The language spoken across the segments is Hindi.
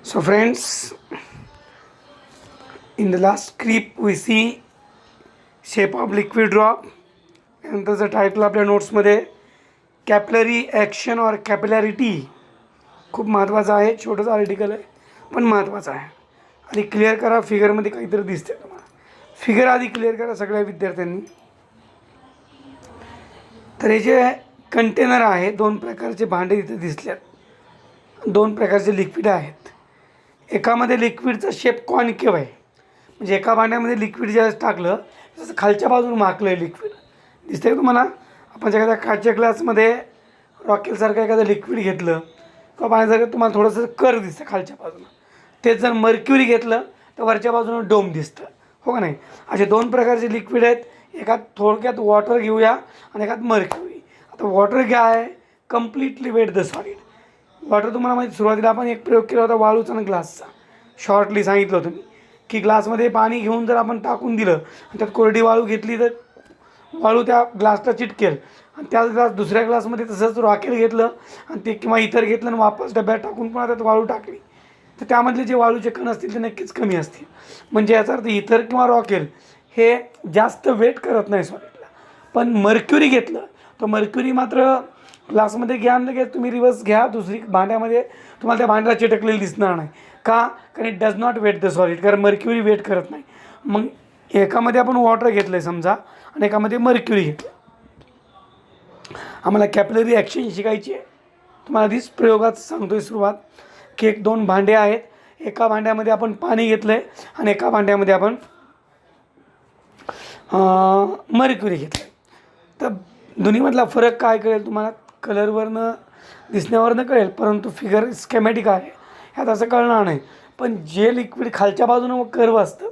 So friends, in the last clip we see shape of liquid drop and त्याचं टायटल आपल्या नोट्समध्ये कॅपलरी ॲक्शन और कॅपिलॅरिटी खूप महत्त्वाचं आहे. छोटंसं आर्टिकल आहे पण महत्त्वाचं आहे. आणि क्लिअर करा, फिगरमध्ये काहीतरी दिसते तुम्हाला. फिगर आधी क्लिअर करा सगळ्या विद्यार्थ्यांनी. तर हे जे कंटेनर आहे, दोन प्रकारचे भांडे इथे दिसल्यात. दोन प्रकारचे लिक्विड आहेत. एकामध्ये लिक्विडचा शेप कॉन्केव्ह आहे, म्हणजे एका भांड्यामध्ये लिक्विड ज्यावेळेस टाकलं तसं खालच्या बाजून माकलं आहे लिक्विड. दिसतंय का तुम्हाला? आपण एखाद्या काचच्या ग्लासमध्ये रॉकेलसारखं एखादं लिक्विड घेतलं किंवा पाण्यासारखं तुम्हाला थोडंसं कर दिसतं खालच्या बाजूनं. तेच जर मर्क्युरी घेतलं तर वरच्या बाजूनं डोम दिसतं, हो का नाही? असे दोन प्रकारचे लिक्विड आहेत. एकात थोडक्यात वॉटर घेऊया आणि एकात मर्क्युरी. आता वॉटर काय आहे? Completely wet the solid. Water तुम्हाला माहिती, सुरुवातीला आपण एक प्रयोग केला होता वाळूचा आणि ग्लासचा. शॉर्टली सांगितलं होतं मी की ग्लासमध्ये पाणी घेऊन जर आपण टाकून दिलं आणि त्यात कोरडी वाळू घेतली तर वाळू त्या ग्लासला चिटकेल. आणि त्याच ग्लास दुसऱ्या ग्लासमध्ये तसंच रॉकेल घेतलं आणि ते किंवा इतर घेतलं आणि वापस डब्यात टाकून पुन्हा त्यात वाळू टाकली तर त्यामधले जे वाळूचे कण असतील ते नक्कीच कमी असतील. म्हणजे याचा अर्थ इथर किंवा रॉकेल हे जास्त वेट करत नाही सॉलिडला. पण मर्क्युरी घेतलं तर मर्क्युरी मात्र ग्लासमध्ये घ्या आणि लगेच तुम्ही रिवर्स घ्या दुसरी भांड्यामध्ये, तुम्हाला त्या भांड्याला चिटकलेलं दिसणार नाही. का? कारण it does not wet the solid, कारण मर्क्युरी वेट करत नाही. मग एकामध्ये आपण वॉटर घेतलं आहे समजा आणि एकामध्ये मर्क्युरी घेतलं. आम्हाला कॅपिलरी ॲक्शन शिकायची आहे. तुम्हाला आधीच प्रयोगात सांगतो आहे सुरुवात की एक दोन भांडे आहेत. एका भांड्यामध्ये आपण पाणी घेतलं आहे आणि एका भांड्यामध्ये आपण मर्क्युरी घेतलं आहे. तर दोन्हीमधला फरक काय कळेल तुम्हाला? कलरवरनं दिसण्यावरनं कळेल, परंतु फिगर स्केमॅटिक आहे ह्यात असं कळणार नाही. पण जे लिक्विड खालच्या बाजूनं कर्व असतं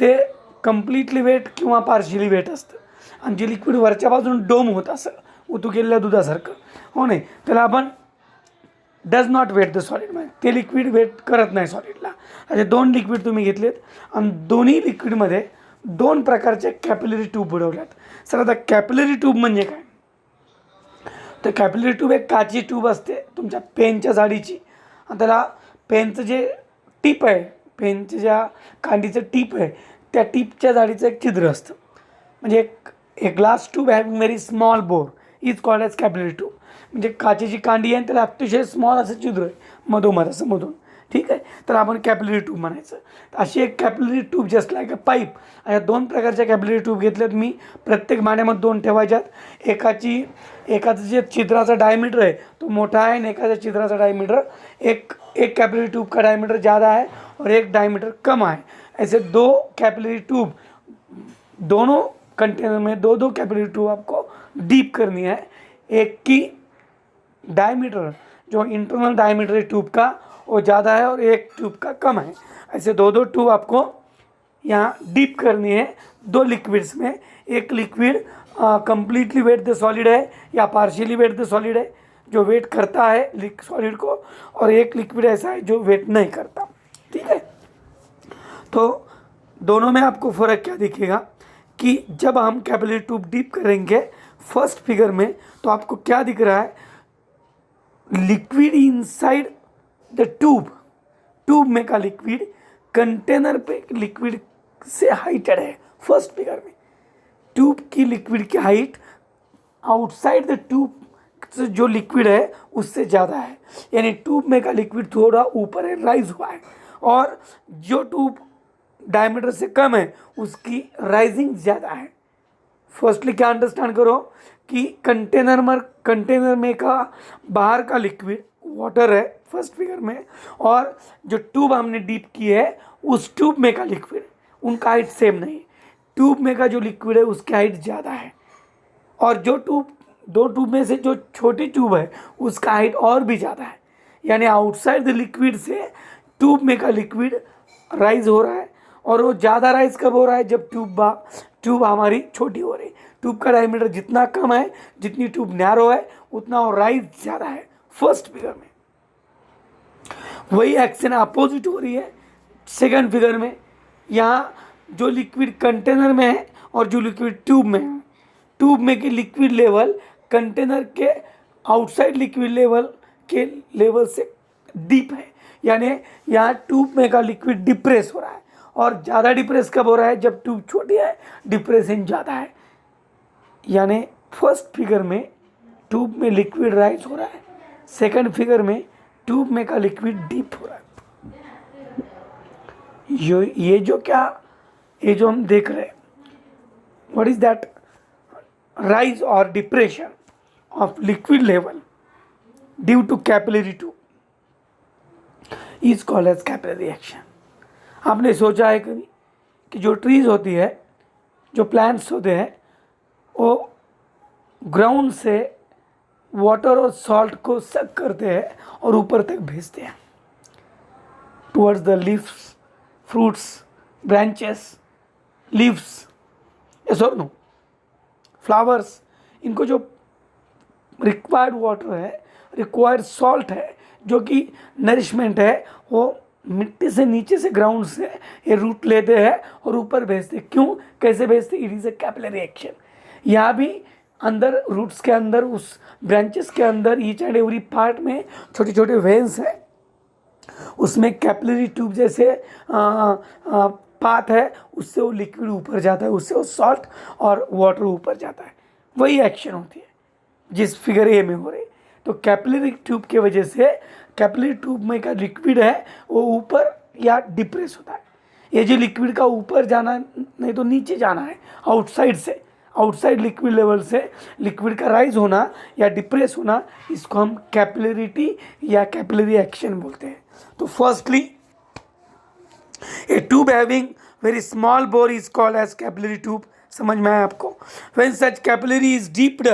ते कम्प्लिटली वेट किंवा पार्शियली वेट असतं. आणि जे लिक्विड वरच्या बाजून डोम होत असं उतू केलेल्या दुधासारखं, हो नाही, त्याला आपण does not wet the solid, म्हणजे ते लिक्विड वेट करत नाही सॉलिडला. असे दोन लिक्विड तुम्ही घेतलेत आणि दोन्ही लिक्विडमध्ये दोन प्रकारचे कॅपिलरी ट्यूब बुडवल्यात. सर आता कॅपिलरी ट्यूब म्हणजे काय? तर कॅपिलरी ट्यूब एक काची ट्यूब असते तुमच्या पेनच्या जाडीची आणि त्याला पेनचं जे टीप आहे, पेनच्या ज्या कांडीचं टीप आहे त्या टीपच्या जाडीचं एक छिद्र असतं. म्हणजे एक glass tube having very small bore is called as capillary tube. म्हणजे काचेची कांडी आहे त्याला अतिशय स्मॉल असं छिद्र आहे मधोमध असं मधून, ठीक आहे, तर आपण कॅपिलरी ट्यूब म्हणायचं. अशी एक capillary tube just like a pipe. या दोन प्रकारच्या कॅपिलरी ट्यूब घेतल्यात मी. प्रत्येक भांड्यामध्ये दोन ठेवायच्यात. एकाचं जे छिद्राचा डायमीटर आहे तो मोठा आहे आणि एकाच्या छिद्राचा डायमीटर एक कैपिलरी ट्यूब का डायमीटर ज़्यादा है और एक डायमीटर कम है. ऐसे दो कैपिलरी ट्यूब, दोनों कंटेनर में दो दो कैपिलरी ट्यूब आपको डीप करनी है. एक की डायमीटर जो इंटरनल डायमीटर है ट्यूब का वो ज़्यादा है और एक ट्यूब का कम है. ऐसे दो दो ट्यूब आपको यहाँ डीप करनी है दो लिक्विड्स में. एक liquid completely wet the solid है या पार्शियली वेट द सॉलिड है, जो वेट करता है सॉलिड को, और एक लिक्विड ऐसा है जो वेट नहीं करता. ठीक है, तो दोनों में आपको फ़र्क क्या दिखेगा कि जब हम कैपिलरी ट्यूब डीप करेंगे फर्स्ट फिगर में तो आपको क्या दिख रहा है? लिक्विड इनसाइड द ट्यूब में का लिक्विड कंटेनर पे लिक्विड से हाइटेड है. फर्स्ट फिगर में ट्यूब की लिक्विड की हाइट आउटसाइड द ट्यूब जो लिक्विड है उससे ज़्यादा है, यानी ट्यूब में का लिक्विड थोड़ा ऊपर है, राइज हुआ है. और जो ट्यूब डायमीटर से कम है उसकी राइजिंग ज़्यादा है. फर्स्टली क्या अंडरस्टैंड करो कि कंटेनर में का बाहर का लिक्विड वाटर है फर्स्ट फिगर में, और जो ट्यूब हमने डीप की है उस ट्यूब में का लिक्विड, उनका हाइट सेम नहीं. ट्यूब में का जो लिक्विड है उसकी हाइट ज़्यादा है और जो दो ट्यूब में से जो छोटी ट्यूब है उसका हाइट और भी ज़्यादा है. यानी आउटसाइड द लिक्विड से ट्यूब में का लिक्विड राइज हो रहा है, और वो ज़्यादा राइज कब हो रहा है? जब ट्यूब हमारी छोटी हो रही. ट्यूब का डायमीटर जितना कम है, जितनी ट्यूब नैरो है उतना वो राइज ज़्यादा है फर्स्ट फिगर में. वही एक्शन अपोजिट हो रही है सेकंड फिगर में. यहाँ जो लिक्विड कंटेनर में है और जो लिक्विड ट्यूब में है, ट्यूब में की लिक्विड लेवल कंटेनर के आउटसाइड लिक्विड लेवल के लेवल से डीप है, यानी यहाँ ट्यूब में का लिक्विड डिप्रेस हो रहा है, और ज़्यादा डिप्रेस कब हो रहा है? जब ट्यूब छोटी है, डिप्रेशन ज़्यादा है। यानी फर्स्ट फिगर में ट्यूब में लिक्विड राइज हो रहा है, सेकंड फिगर में ट्यूब में का लिक्विड डीप हो रहा है। ये जो हम देख रहे हैं, व्हाट इज दैट? राइज और depression of liquid level due to capillary tube is called as capillary action. आपने सोचा है कभी कि जो ट्रीज होती है, जो प्लांट्स होते हैं, वो ग्राउंड से वाटर और सॉल्ट को सक करते हैं और ऊपर तक भेजते हैं towards the leaves, fruits, branches, leaves, yes और नो, फ्लावर्स। इनको जो रिक्वायर्ड वाटर है, रिक्वायर्ड सॉल्ट है, जो कि नरिशमेंट है, वो मिट्टी से नीचे से, ग्राउंड से ये रूट लेते हैं और ऊपर भेजते। क्यों, कैसे भेजते? It is a capillary action. यहाँ भी अंदर रूट्स के अंदर, उस ब्रांचेस के अंदर, ईच एंड एवरी पार्ट में छोटे छोटे वेन्स हैं, उसमें कैपिलरी ट्यूब जैसे पाथ है, उससे वो लिक्विड ऊपर जाता है, उससे वो सॉल्ट और वाटर ऊपर जाता है। वही एक्शन होती है जिस फिगर ए में हो रही। तो कैपिलरी ट्यूब के वजह से कैपिलरी ट्यूब में का लिक्विड है वो ऊपर या डिप्रेस होता है। ये जो लिक्विड का ऊपर जाना नहीं तो नीचे जाना है, आउटसाइड से, आउटसाइड लिक्विड लेवल से लिक्विड का राइज होना या डिप्रेस होना, इसको हम कैपिलरिटी या कैपिलरी एक्शन बोलते हैं। तो firstly a tube having very small bore is called as capillary tube. समझ में आया आपको? When such capillary is dipped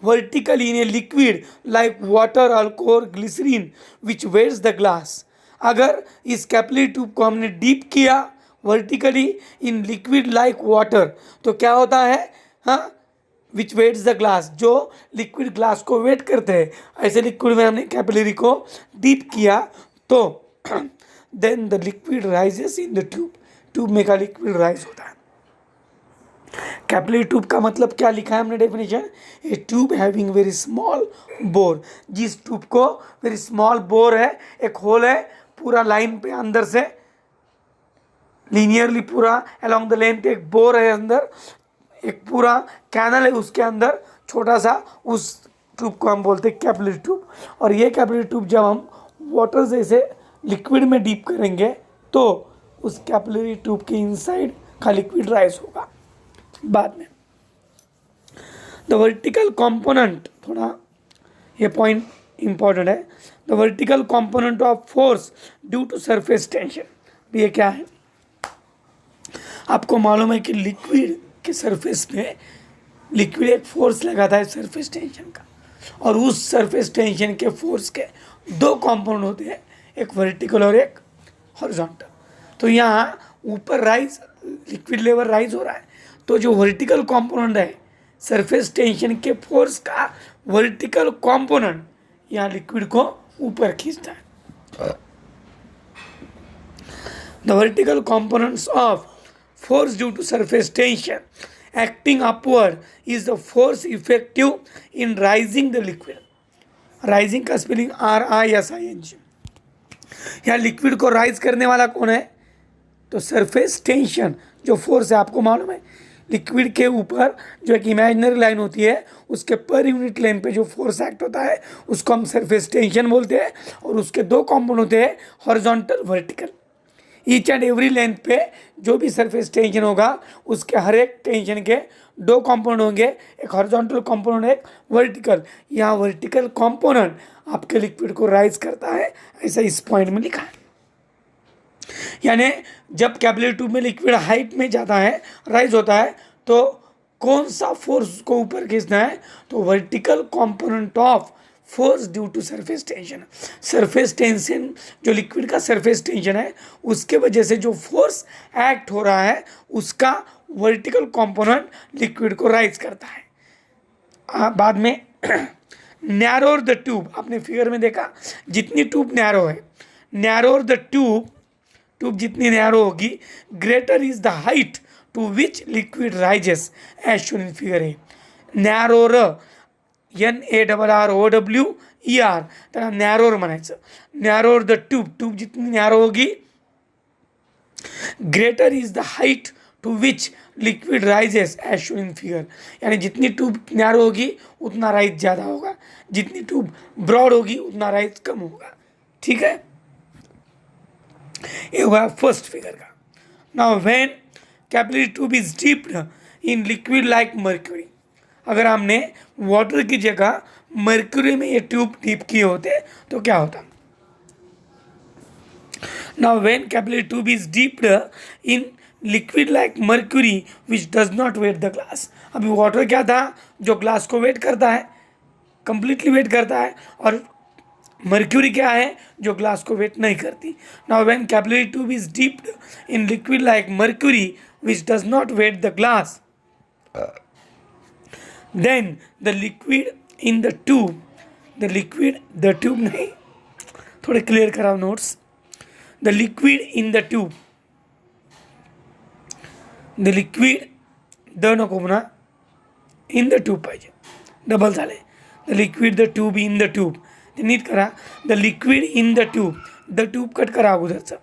vertically in a liquid like water, alcohol, glycerin which weighs the glass। अगर इस कैपिलरी ट्यूब को हमने डीप किया वर्टिकली इन लिक्विड लाइक वाटर, तो क्या होता है? हाँ, विच वेट्स द ग्लास, जो लिक्विड ग्लास को वेट करते हैं, ऐसे लिक्विड में हमने कैपिलरी को डीप किया तो then the liquid rises in the tube. Tube में का लिक्विड राइज होता है। कैपिलरी ट्यूब का मतलब क्या लिखा है हमने डेफिनेशन? ए tube having very small bore. जिस ट्यूब को वेरी स्मॉल बोर है, एक होल है पूरा लाइन पे, अंदर से लीनियरली पूरा अलोंग द लेंथ एक बोर है, अंदर एक पूरा कैनल है, उसके अंदर छोटा सा, उस ट्यूब को हम बोलते हैं कैपिलरी ट्यूब। और ये कैपिलरी ट्यूब जब हम वाटर जैसे लिक्विड में डीप करेंगे तो उस कैपिलरी ट्यूब के इनसाइड का लिक्विड राइज होगा। बाद में द वर्टिकल कंपोनेंट, थोड़ा ये पॉइंट इंपॉर्टेंट है, the vertical component of force due to surface tension. ये क्या है? आपको मालूम है कि लिक्विड के सरफेस पे लिक्विड एक फोर्स लगाता है सरफेस टेंशन का, और उस सरफेस टेंशन के फोर्स के दो कंपोनेंट होते हैं, एक वर्टिकल और एक हॉरिजॉन्टल। तो यहाँ ऊपर राइज, लिक्विड लेवल राइज हो रहा है, तो जो वर्टिकल कंपोनेंट है सरफेस टेंशन के फोर्स का, वर्टिकल कंपोनेंट यहाँ लिक्विड को ऊपर खींचता है। The vertical components of force due to surface tension acting upward is the force effective in rising the liquid। rising का स्पेलिंग RISING। यहाँ लिक्विड को राइज करने वाला कौन है? तो सरफेस टेंशन जो फोर्स है, आपको मालूम है लिक्विड के ऊपर जो एक इमेजिनरी लाइन होती है, उसके पर यूनिट लेंथ पे जो फोर्स एक्ट होता है उसको हम सरफेस टेंशन बोलते हैं। और उसके दो कॉम्पोनेंट होते हैं, horizontal, vertical. Each and every length पे जो भी सरफेस टेंशन होगा उसके हर एक टेंशन के दो कंपोनेंट होंगे, एक हॉरिजॉन्टल कंपोनेंट, एक वर्टिकल। यहाँ वर्टिकल कंपोनेंट आपके लिक्विड को राइज करता है, ऐसा इस पॉइंट में लिखा है। यानी जब कैपिलरी ट्यूब में लिक्विड हाइट में जाता है, राइज होता है, तो कौन सा फोर्स को ऊपर खींचना है? तो vertical component of force due to surface tension. Surface tension जो लिक्विड का सरफेस टेंशन है, उसके वजह से जो फोर्स एक्ट हो रहा है उसका वर्टिकल कंपोनेंट लिक्विड को राइज करता है। बाद में नैरोर द ट्यूब, आपने फिगर में देखा जितनी ट्यूब नैरो है, नैरोर द ट्यूब, ट्यूब जितनी नैरो होगी, greater is the height to which liquid rises as shown in figure a. Narrower NARROW ER त्याला नॅरोर म्हणायचं. नॅरोर द ट्यूब, ट्यूब जितनी नॅरो होगी greater is the height to which liquid rises as shown in figure. यानी जितनी ट्यूब नैरो होगी उतना राइज ज़्यादा होगा, जितनी ट्यूब ब्रॉड होगी उतना राइज कम होगा. ठीक है, ये हुआ फर्स्ट फिगर का. Now when capillary tube is dipped in liquid like mercury, अगर हमने वाटर की जगह मर्क्यूरी में ये ट्यूब डीप किए होते तो क्या होता. Now when capillary tube is dipped in liquid like mercury which does not weight the glass. अभी वाटर क्या था जो ग्लास को वेट करता है, कंप्लीटली वेट करता है, और मर्क्यूरी क्या है जो ग्लास को वेट नहीं करती. Now when capillary tube is dipped in liquid like mercury which does not weight the glass, then the liquid in the tube, the tube नहीं, थोड़े क्लियर कराओ notes. The liquid in the tube, the liquid the नको पुन्हा, in the tube पाहिजे, डबल झाले. the liquid the tube in the tube, ते नीट करा. the liquid in the tube, the tube cut करा अगोदरचं.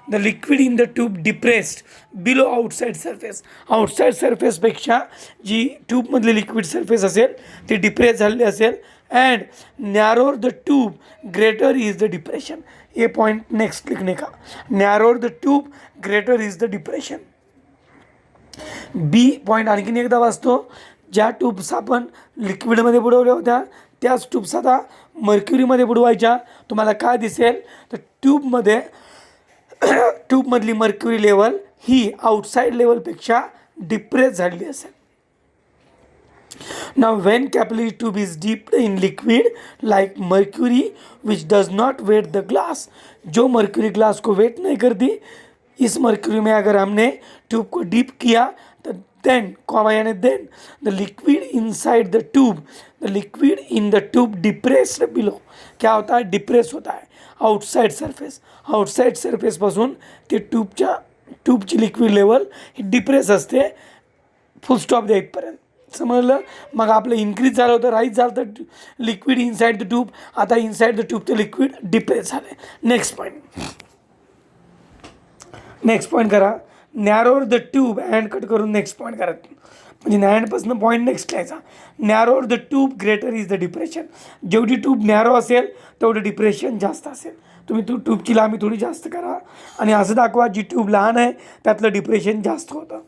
the liquid in the tube depressed below outside surface, outside surface पेक्षा जी ट्यूबमधली लिक्विड सरफेस असेल ती डिप्रेस झालेली असेल. and narrow the tube greater is the depression. ये पॉइंट नेक्स्ट लिखने का, narrow the tube greater is the depression. B point आणखीन एकदा वाचतो. ज्या ट्यूब्स आपण लिक्विडमध्ये बुडवल्या होत्या त्याच ट्यूब्स आता मर्क्युरीमध्ये बुडवायच्या. तुम्हाला काय दिसेल तर ट्यूबमध्ये ट्यूबमधली मर्क्युरी लेवल ही आउटसाईड लेवलपेक्षा डिप्रेस झालेली असेल. Now when capillary tube is dipped in liquid like mercury which does not weight the glass, जो मर्क्यूरी ग्लास को वेट नहीं करती, इस मर्क्यूरी में अगर हमने ट्यूब को डीप किया तो then कॉमा यानी then the liquid inside the tube, the liquid in the tube depressed below, क्या होता है डिप्रेस होता है आउटसाइड सरफेस. आउटसाइड सरफेस पासून ते ट्यूबची लिक्विड लेवल ही डिप्रेस असते फुल स्टॉप द्या इथपर्यंत. समजलं. मग आपलं इन्क्रीज झालं होतं, राईज झालं तर लिक्विड इनसाइड द ट्यूब, आता इनसाइड द ट्यूबचं लिक्विड डिप्रेस झालं. नेक्स्ट पॉईंट करा. Narrower the tube and cut करून नेक्स्ट पॉईंट करा, म्हणजे नॅरोपासून पॉईंट नेक्स्ट लिहायचा. Narrower the tube greater is the depression. जेवढी ट्यूब नॅरो असेल तेवढं डिप्रेशन जास्त असेल. तुम्ही ट्यूबची लांबी थोडी जास्त करा आणि असं दाखवा जी ट्यूब लहान आहे त्यातलं डिप्रेशन जास्त होतं.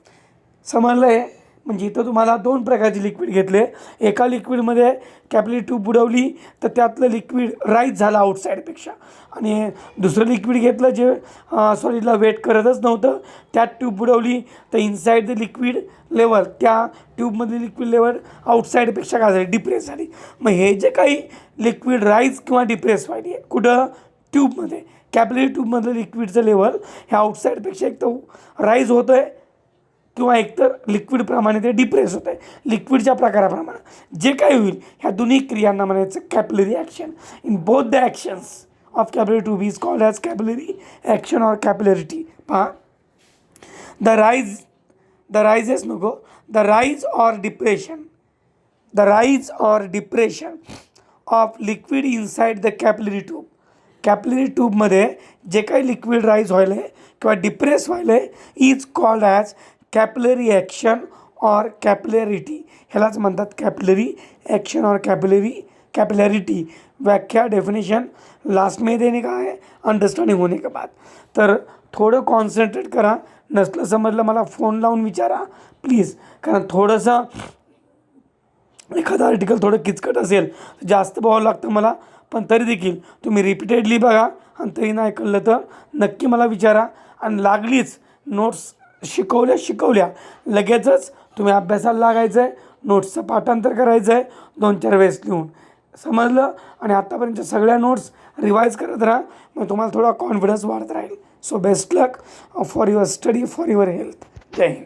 समजलं आहे. म्हणजे इथं तुम्हाला दोन प्रकारचे लिक्विड घेतले. एका लिक्विडमध्ये कॅपिलरी ट्यूब बुडवली तर त्यातलं लिक्विड राईज झालं आउटसाईडपेक्षा, आणि दुसरं लिक्विड घेतलं जे सॉलिडला वेट करतच नव्हतं, त्यात ट्यूब बुडवली तर इनसाईड द लिक्विड लेवल, त्या ट्यूबमधली लिक्विड लेवल आउटसाईडपेक्षा काय झाली डिप्रेस झाली. मग हे जे काही लिक्विड राईज किंवा डिप्रेस व्हायली कुठं ट्यूबमध्ये, कॅपिलरी ट्यूबमधलं लिक्विडचं लेवल हे आउटसाईडपेक्षा एक तर राईज होतं आहे किंवा एकतर लिक्विडप्रमाणे ते डिप्रेस होत आहे. लिक्विडच्या प्रकाराप्रमाणे जे काही होईल ह्या दोन्ही क्रियांना म्हणायचं capillary action. In both the actions of capillary tube is called as capillary action or capillarity. पहा, the rise or depression of liquid inside the capillary tube. Capillary ट्यूबमध्ये जे काही लिक्विड राईज व्हायलं आहे किंवा डिप्रेस व्हायलं आहे is called as capillary action और कॅपिलरिटी. ह्यालाच म्हणतात कॅपिलरी ॲक्शन और कॅपिलरिटी. व्याख्या डेफिनेशन लास्ट में देने का है अंडरस्टँडिंग होने के बाद. तर थोडं कॉन्सन्ट्रेट करा. नसलं समजलं मला फोन लावून विचारा प्लीज, कारण थोडंसं एखादं आर्टिकल थोडं किचकट असेल जास्त बघावं लागतं मला, पण तरी देखील तुम्ही रिपीटेडली बघा आणि तरी नाही कळलं तर नक्की मला विचारा. आणि लागलीच नोट्स शिकवल्या लगेचच तुम्ही अभ्यासाला लागायचं आहे, नोट्सचं पाठांतर करायचं आहे 2-4 वेळेस लिहून. समजलं. आणि आत्तापर्यंतच्या सगळ्या नोट्स रिवाईज करत राहा, मग तुम्हाला थोडा कॉन्फिडन्स वाढत राहील. So best luck for your study, for your health. जय हिंद.